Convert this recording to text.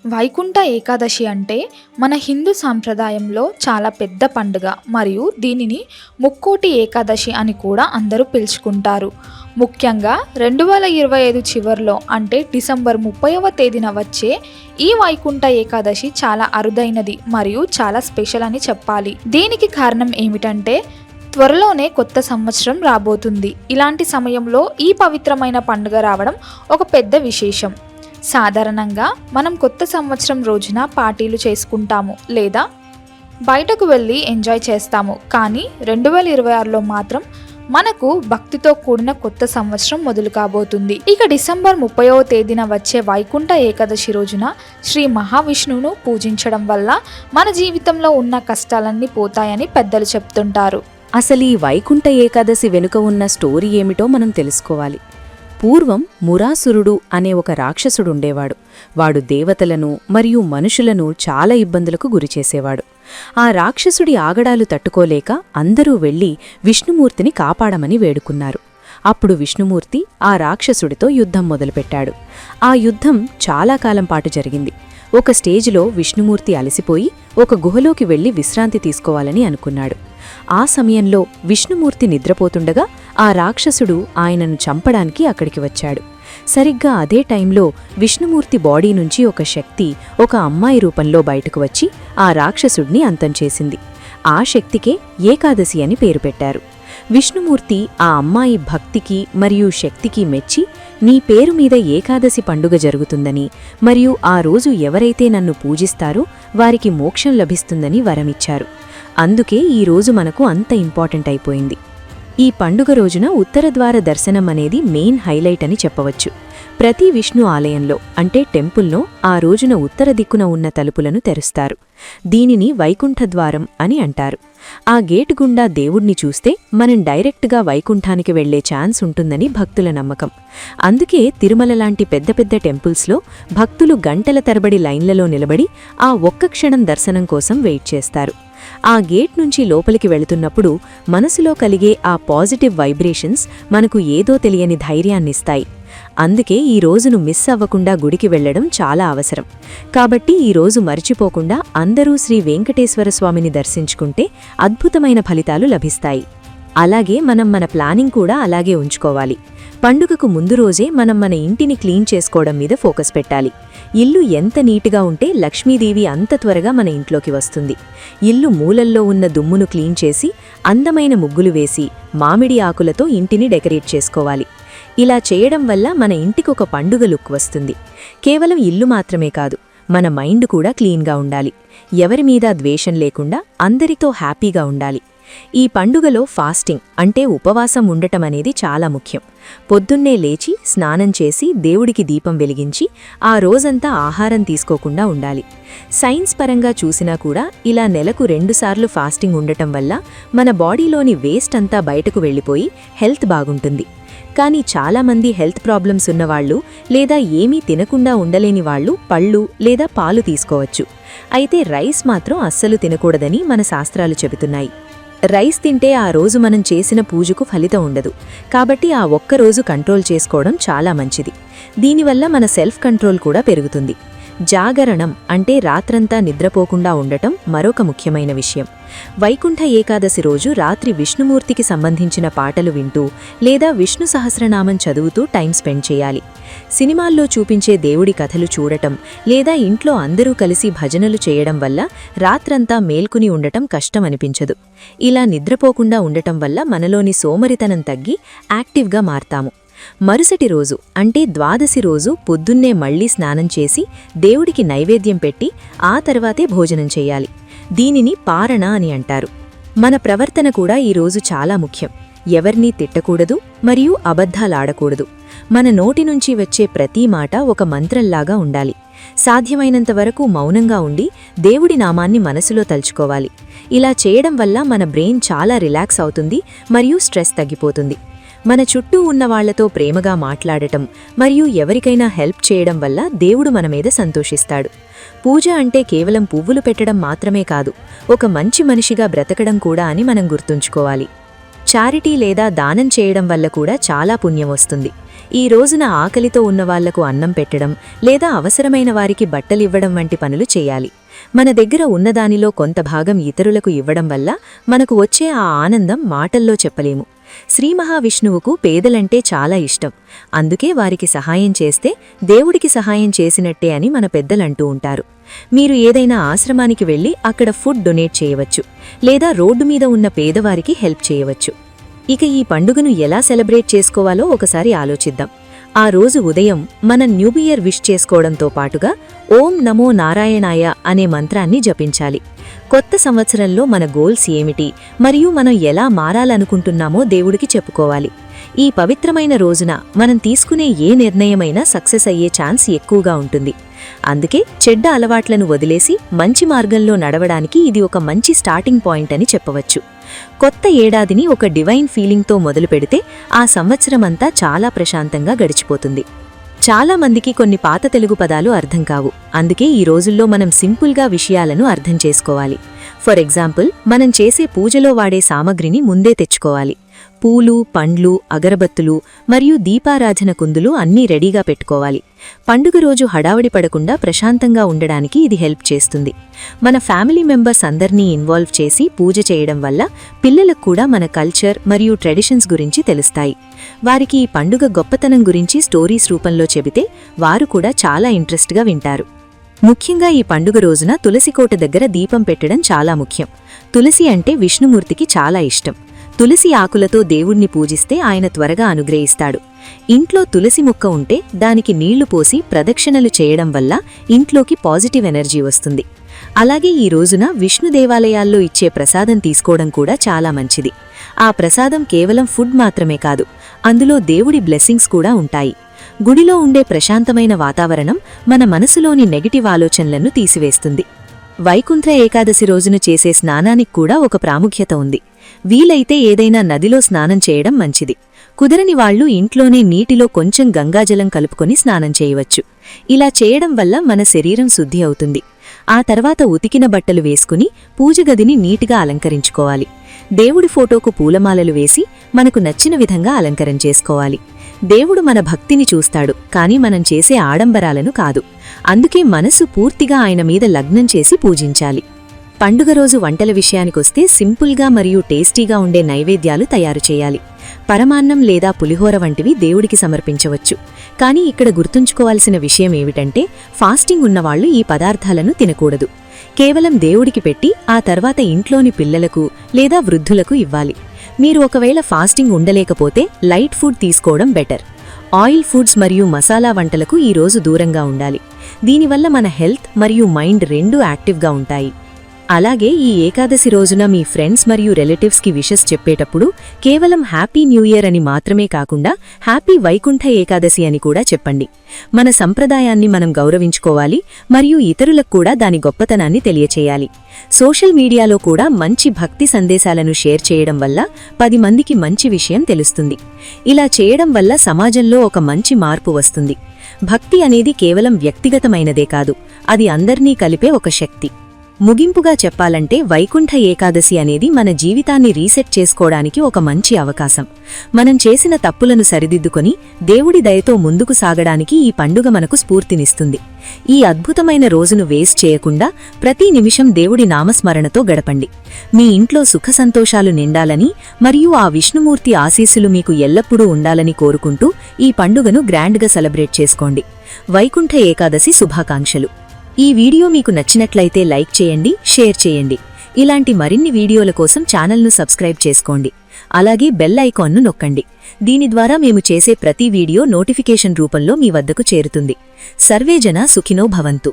వైకుంఠ ఏకాదశి అంటే మన హిందూ సాంప్రదాయంలో చాలా పెద్ద పండుగ మరియు దీనిని ముక్కోటి ఏకాదశి అని కూడా అందరూ పిలుచుకుంటారు. ముఖ్యంగా 2025 చివరిలో అంటే డిసెంబర్ 30వ తేదీన వచ్చే ఈ వైకుంఠ ఏకాదశి చాలా అరుదైనది మరియు చాలా స్పెషల్ అని చెప్పాలి. దీనికి కారణం ఏమిటంటే త్వరలోనే కొత్త సంవత్సరం రాబోతుంది. ఇలాంటి సమయంలో ఈ పవిత్రమైన పండుగ రావడం ఒక పెద్ద విశేషం. సాధారణంగా మనం కొత్త సంవత్సరం రోజున పార్టీలు చేసుకుంటాము లేదా బయటకు వెళ్ళి ఎంజాయ్ చేస్తాము. కానీ 2026లో మాత్రం మనకు భక్తితో కూడిన కొత్త సంవత్సరం మొదలు కాబోతుంది. ఇక డిసెంబర్ 30వ తేదీన వచ్చే వైకుంఠ ఏకాదశి రోజున శ్రీ మహావిష్ణువును పూజించడం వల్ల మన జీవితంలో ఉన్న కష్టాలన్నీ పోతాయని పెద్దలు చెప్తుంటారు. అసలు ఈ వైకుంఠ ఏకాదశి వెనుక ఉన్న స్టోరీ ఏమిటో మనం తెలుసుకోవాలి. పూర్వం మురాసురుడు అనే ఒక రాక్షసుడుండేవాడు. వాడు దేవతలను మరియు మనుషులను చాలా ఇబ్బందులకు గురిచేసేవాడు. ఆ రాక్షసుడి ఆగడాలు తట్టుకోలేక అందరూ వెళ్లి విష్ణుమూర్తిని కాపాడమని వేడుకున్నారు. అప్పుడు విష్ణుమూర్తి ఆ రాక్షసుడితో యుద్ధం మొదలుపెట్టాడు. ఆ యుద్ధం చాలా కాలం పాటు జరిగింది. ఒక స్టేజిలో విష్ణుమూర్తి అలసిపోయి ఒక గుహలోకి వెళ్లి విశ్రాంతి తీసుకోవాలని అనుకున్నాడు. ఆ సమయంలో విష్ణుమూర్తి నిద్రపోతుండగా ఆ రాక్షసుడు ఆయనను చంపడానికి అక్కడికి వచ్చాడు. సరిగ్గా అదే టైంలో విష్ణుమూర్తి బాడీ నుంచి ఒక శక్తి ఒక అమ్మాయి రూపంలో బయటకు వచ్చి ఆ రాక్షసుడిని అంతం చేసింది. ఆ శక్తికే ఏకాదశి అని పేరు పెట్టారు. విష్ణుమూర్తి ఆ అమ్మాయి భక్తికి మరియు శక్తికి మెచ్చి నీ పేరు మీద ఏకాదశి పండుగ జరుగుతుందని మరియు ఆ రోజు ఎవరైతే నన్ను పూజిస్తారో వారికి మోక్షం లభిస్తుందని వరమిచ్చారు. అందుకే ఈ రోజు మనకు అంత ఇంపార్టెంట్ అయిపోయింది. ఈ పండుగ రోజున ఉత్తరద్వార దర్శనం అనేది మెయిన్ హైలైట్ అని చెప్పవచ్చు. ప్రతి విష్ణు ఆలయంలో అంటే టెంపుల్లో ఆ రోజున ఉత్తర దిక్కున ఉన్న తలుపులను తెరుస్తారు. దీనిని వైకుంఠద్వారం అని అంటారు. ఆ గేటు గుండా దేవుణ్ణి చూస్తే మనం డైరెక్ట్గా వైకుంఠానికి వెళ్లే ఛాన్స్ ఉంటుందని భక్తుల నమ్మకం. అందుకే తిరుమల లాంటి పెద్ద పెద్ద టెంపుల్స్లో భక్తులు గంటల తరబడి లైన్లలో నిలబడి ఆ ఒక్క క్షణం దర్శనం కోసం వెయిట్ చేస్తారు. ఆ గేట్ నుంచి లోపలికి వెళుతున్నప్పుడు మనసులో కలిగే ఆ పాజిటివ్ వైబ్రేషన్స్ మనకు ఏదో తెలియని ధైర్యాన్నిస్తాయి. అందుకే ఈ రోజును మిస్ అవ్వకుండా గుడికి వెళ్లడం చాలా అవసరం. కాబట్టి ఈ రోజు మర్చిపోకుండా అందరూ శ్రీ వెంకటేశ్వర స్వామిని దర్శించుకుంటే అద్భుతమైన ఫలితాలు లభిస్తాయి. అలాగే మనం మన ప్లానింగ్ కూడా అలాగే ఉంచుకోవాలి. పండుగకు ముందు రోజే మనం మన ఇంటిని క్లీన్ చేసుకోవడం మీద ఫోకస్ పెట్టాలి. ఇల్లు ఎంత నీట్గా ఉంటే లక్ష్మీదేవి అంత త్వరగా మన ఇంట్లోకి వస్తుంది. ఇల్లు మూలల్లో ఉన్న దుమ్మును క్లీన్ చేసి అందమైన ముగ్గులు వేసి మామిడి ఆకులతో ఇంటిని డెకరేట్ చేసుకోవాలి. ఇలా చేయడం వల్ల మన ఇంటికొక పండుగ లుక్ వస్తుంది. కేవలం ఇల్లు మాత్రమే కాదు, మన మైండ్ కూడా క్లీన్గా ఉండాలి. ఎవరి మీద ద్వేషం లేకుండా అందరితో హ్యాపీగా ఉండాలి. ఈ పండుగలో ఫాస్టింగ్ అంటే ఉపవాసం ఉండటం అనేది చాలా ముఖ్యం. పొద్దున్నే లేచి స్నానం చేసి దేవుడికి దీపం వెలిగించి ఆ రోజంతా ఆహారం తీసుకోకుండా ఉండాలి. సైన్స్ పరంగా చూసినా కూడా ఇలా నెలకు 2 సార్లు ఫాస్టింగ్ ఉండటం వల్ల మన బాడీలోని వేస్ట్ అంతా బయటకు వెళ్ళిపోయి హెల్త్ బాగుంటుంది. కానీ చాలామంది హెల్త్ ప్రాబ్లమ్స్ ఉన్నవాళ్లు లేదా ఏమీ తినకుండా ఉండలేని వాళ్లు పళ్ళు లేదా పాలు తీసుకోవచ్చు. అయితే రైస్ మాత్రం అస్సలు తినకూడదని మన శాస్త్రాలు చెబుతున్నాయి. రైస్ తింటే ఆ రోజు మనం చేసిన పూజకు ఫలితం ఉండదు. కాబట్టి ఆ ఒక్కరోజు కంట్రోల్ చేసుకోవడం చాలా మంచిది. దీనివల్ల మన సెల్ఫ్ కంట్రోల్ కూడా పెరుగుతుంది. జాగరణం అంటే రాత్రంతా నిద్రపోకుండా ఉండటం మరొక ముఖ్యమైన విషయం. వైకుంఠ ఏకాదశి రోజు రాత్రి విష్ణుమూర్తికి సంబంధించిన పాటలు వింటూ లేదా విష్ణు సహస్రనామం చదువుతూ టైం స్పెండ్ చేయాలి. సినిమాల్లో చూపించే దేవుడి కథలు చూడటం లేదా ఇంట్లో అందరూ కలిసి భజనలు చేయడం వల్ల రాత్రంతా మేల్కుని ఉండటం కష్టమనిపించదు. ఇలా నిద్రపోకుండా ఉండటం వల్ల మనలోని సోమరితనం తగ్గి యాక్టివ్గా మారతాము. మరుసటి రోజు అంటే ద్వాదశి రోజు పొద్దున్నే మళ్లీ స్నానం చేసి దేవుడికి నైవేద్యం పెట్టి ఆ తర్వాతే భోజనం చెయ్యాలి. దీనిని పారణ అని అంటారు. మన ప్రవర్తన కూడా ఈరోజు చాలా ముఖ్యం. ఎవర్నీ తిట్టకూడదు మరియు అబద్ధాలాడకూడదు. మన నోటి నుంచి వచ్చే ప్రతి మాట ఒక మంత్రంలాగా ఉండాలి. సాధ్యమైనంత వరకు మౌనంగా ఉండి దేవుడి నామాన్ని మనసులో తలుచుకోవాలి. ఇలా చేయడం వల్ల మన బ్రెయిన్ చాలా రిలాక్స్ అవుతుంది మరియు స్ట్రెస్ తగ్గిపోతుంది. మన చుట్టూ ఉన్న వాళ్లతో ప్రేమగా మాట్లాడటం మరియు ఎవరికైనా హెల్ప్ చేయడం వల్ల దేవుడు మన మీద సంతోషిస్తాడు. పూజ అంటే కేవలం పువ్వులు పెట్టడం మాత్రమే కాదు, ఒక మంచి మనిషిగా బ్రతకడం కూడా అని మనం గుర్తుంచుకోవాలి. చారిటీ లేదా దానం చేయడం వల్ల కూడా చాలా పుణ్యం వస్తుంది. ఈ రోజున ఆకలితో ఉన్నవాళ్లకు అన్నం పెట్టడం లేదా అవసరమైన వారికి బట్టలివ్వడం వంటి పనులు చేయాలి. మన దగ్గర ఉన్నదానిలో కొంత భాగం ఇతరులకు ఇవ్వడం వల్ల మనకు వచ్చే ఆ ఆనందం మాటల్లో చెప్పలేము. శ్రీ మహావిష్ణువుకు పేదలంటే చాలా ఇష్టం. అందుకే వారికి సహాయం చేస్తే దేవుడికి సహాయం చేసినట్టే అని మన పెద్దలంటూ ఉంటారు. మీరు ఏదైనా ఆశ్రమానికి వెళ్లి అక్కడ ఫుడ్ డొనేట్ చేయవచ్చు, లేదా రోడ్డు మీద ఉన్న పేదవారికి హెల్ప్ చేయవచ్చు. ఇక ఈ పండుగను ఎలా సెలబ్రేట్ చేసుకోవాలో ఒకసారి ఆలోచిద్దాం. ఆ రోజు ఉదయం మన న్యూ ఇయర్ విష్ చేసుకోవడంతో పాటుగా ఓం నమో నారాయణాయ అనే మంత్రాన్ని జపించాలి. కొత్త సంవత్సరంలో మన గోల్స్ ఏమిటి మరియు మనం ఎలా మారాలనుకుంటున్నామో దేవుడికి చెప్పుకోవాలి. ఈ పవిత్రమైన రోజున మనం తీసుకునే ఏ నిర్ణయమైనా సక్సెస్ అయ్యే ఛాన్స్ ఎక్కువగా ఉంటుంది. అందుకే చెడ్డ అలవాట్లను వదిలేసి మంచి మార్గంలో నడవడానికి ఇది ఒక మంచి స్టార్టింగ్ పాయింట్ అని చెప్పవచ్చు. కొత్త ఏడాదిని ఒక డివైన్ ఫీలింగ్తో మొదలు పెడితే ఆ సంవత్సరమంతా చాలా ప్రశాంతంగా గడిచిపోతుంది. చాలా మందికి కొన్ని పాత తెలుగు పదాలు అర్థం కావు. అందుకే ఈ రోజుల్లో మనం సింపుల్గా విషయాలను అర్థం చేసుకోవాలి. ఫర్ ఎగ్జాంపుల్, మనం చేసే పూజలో వాడే సామగ్రిని ముందే తెచ్చుకోవాలి. పూలు, పండ్లు, అగరబత్తులు మరియు దీపారాధన కుందులు అన్నీ రెడీగా పెట్టుకోవాలి. పండుగ రోజు హడావడి పడకుండా ప్రశాంతంగా ఉండడానికి ఇది హెల్ప్ చేస్తుంది. మన ఫ్యామిలీ మెంబర్స్ అందర్నీ ఇన్వాల్వ్ చేసి పూజ చేయడం వల్ల పిల్లలకు కూడా మన కల్చర్ మరియు ట్రెడిషన్స్ గురించి తెలుస్తాయి. వారికి ఈ పండుగ గొప్పతనం గురించి స్టోరీస్ రూపంలో చెబితే వారు కూడా చాలా ఇంట్రెస్ట్గా వింటారు. ముఖ్యంగా ఈ పండుగ రోజున తులసికోట దగ్గర దీపం పెట్టడం చాలా ముఖ్యం. తులసి అంటే విష్ణుమూర్తికి చాలా ఇష్టం. తులసి ఆకులతో దేవుణ్ణి పూజిస్తే ఆయన త్వరగా అనుగ్రహిస్తాడు. ఇంట్లో తులసి మొక్క ఉంటే దానికి నీళ్లు పోసి ప్రదక్షిణలు చేయడం వల్ల ఇంట్లోకి పాజిటివ్ ఎనర్జీ వస్తుంది. అలాగే ఈ రోజున విష్ణు దేవాలయాల్లో ఇచ్చే ప్రసాదం తీసుకోవడం కూడా చాలా మంచిది. ఆ ప్రసాదం కేవలం ఫుడ్ మాత్రమే కాదు, అందులో దేవుడి బ్లెస్సింగ్స్ కూడా ఉంటాయి. గుడిలో ఉండే ప్రశాంతమైన వాతావరణం మన మనసులోని నెగటివ్ ఆలోచనలను తీసివేస్తుంది. వైకుంఠ ఏకాదశి రోజున చేసే స్నానానికి కూడా ఒక ప్రాముఖ్యత ఉంది. వీలైతే ఏదైనా నదిలో స్నానం చేయడం మంచిది. కుదరని వాళ్లు ఇంట్లోనే నీటిలో కొంచెం గంగాజలం కలుపుకొని స్నానం చేయవచ్చు. ఇలా చేయడం వల్ల మన శరీరం శుద్ధి అవుతుంది. ఆ తర్వాత ఉతికిన బట్టలు వేసుకుని పూజగదిని నీటిగా అలంకరించుకోవాలి. దేవుడి ఫోటోకు పూలమాలలు వేసి మనకు నచ్చిన విధంగా అలంకరణ చేసుకోవాలి. దేవుడు మన భక్తిని చూస్తాడు, కానీ మనం చేసే ఆడంబరాలను కాదు. అందుకే మనసు పూర్తిగా ఆయన మీద లగ్నం చేసి పూజించాలి. పండుగ రోజు వంటల విషయానికొస్తే సింపుల్గా మరియు టేస్టీగా ఉండే నైవేద్యాలు తయారు చేయాలి. పరమాన్నం లేదా పులిహోర వంటివి దేవుడికి సమర్పించవచ్చు. కానీ ఇక్కడ గుర్తుంచుకోవాల్సిన విషయం ఏమిటంటే, ఫాస్టింగ్ ఉన్నవాళ్లు ఈ పదార్థాలను తినకూడదు. కేవలం దేవుడికి పెట్టి ఆ తర్వాత ఇంట్లోని పిల్లలకు లేదా వృద్ధులకు ఇవ్వాలి. మీరు ఒకవేళ ఫాస్టింగ్ ఉండలేకపోతే లైట్ ఫుడ్ తీసుకోవడం బెటర్. ఆయిల్ ఫుడ్స్ మరియు మసాలా వంటలకు ఈ రోజు దూరంగా ఉండాలి. దీనివల్ల మన హెల్త్ మరియు మైండ్ రెండూ యాక్టివ్గా ఉంటాయి. అలాగే ఈ ఏకాదశి రోజున మీ ఫ్రెండ్స్ మరియు రిలేటివ్స్కి విషెస్ చెప్పేటప్పుడు కేవలం హ్యాపీ న్యూ ఇయర్ అని మాత్రమే కాకుండా హ్యాపీ వైకుంఠ ఏకాదశి అని కూడా చెప్పండి. మన సంప్రదాయాన్ని మనం గౌరవించుకోవాలి మరియు ఇతరులకు కూడా దాని గొప్పతనాన్ని తెలియచేయాలి. సోషల్ మీడియాలో కూడా మంచి భక్తి సందేశాలను షేర్ చేయడం వల్ల 10 మందికి మంచి విషయం తెలుస్తుంది. ఇలా చేయడం వల్ల సమాజంలో ఒక మంచి మార్పు వస్తుంది. భక్తి అనేది కేవలం వ్యక్తిగతమైనదే కాదు, అది అందర్నీ కలిపే ఒక శక్తి. ముగింపుగా చెప్పాలంటే వైకుంఠ ఏకాదశి అనేది మన జీవితాన్ని రీసెట్ చేసుకోవడానికి ఒక మంచి అవకాశం. మనం చేసిన తప్పులను సరిదిద్దుకొని దేవుడి దయతో ముందుకు సాగడానికి ఈ పండుగ మనకు స్ఫూర్తినిస్తుంది. ఈ అద్భుతమైన రోజును వేస్ట్ చేయకుండా ప్రతి నిమిషం దేవుడి నామస్మరణతో గడపండి. మీ ఇంట్లో సుఖ సంతోషాలు నిండాలని మరియు ఆ విష్ణుమూర్తి ఆశీస్సులు మీకు ఎల్లప్పుడూ ఉండాలని కోరుకుంటూ ఈ పండుగను గ్రాండ్గా సెలబ్రేట్ చేసుకోండి. వైకుంఠ ఏకాదశి శుభాకాంక్షలు. ఈ వీడియో మీకు నచ్చినట్లయితే లైక్ చేయండి, షేర్ చేయండి. ఇలాంటి మరిన్ని వీడియోల కోసం ఛానల్ను సబ్స్క్రైబ్ చేసుకోండి. అలాగే బెల్ ఐకాన్ను నొక్కండి. దీని ద్వారా మేము చేసే ప్రతి వీడియో నోటిఫికేషన్ రూపంలో మీ వద్దకు చేరుతుంది. సర్వేజన సుఖినో భవంతు.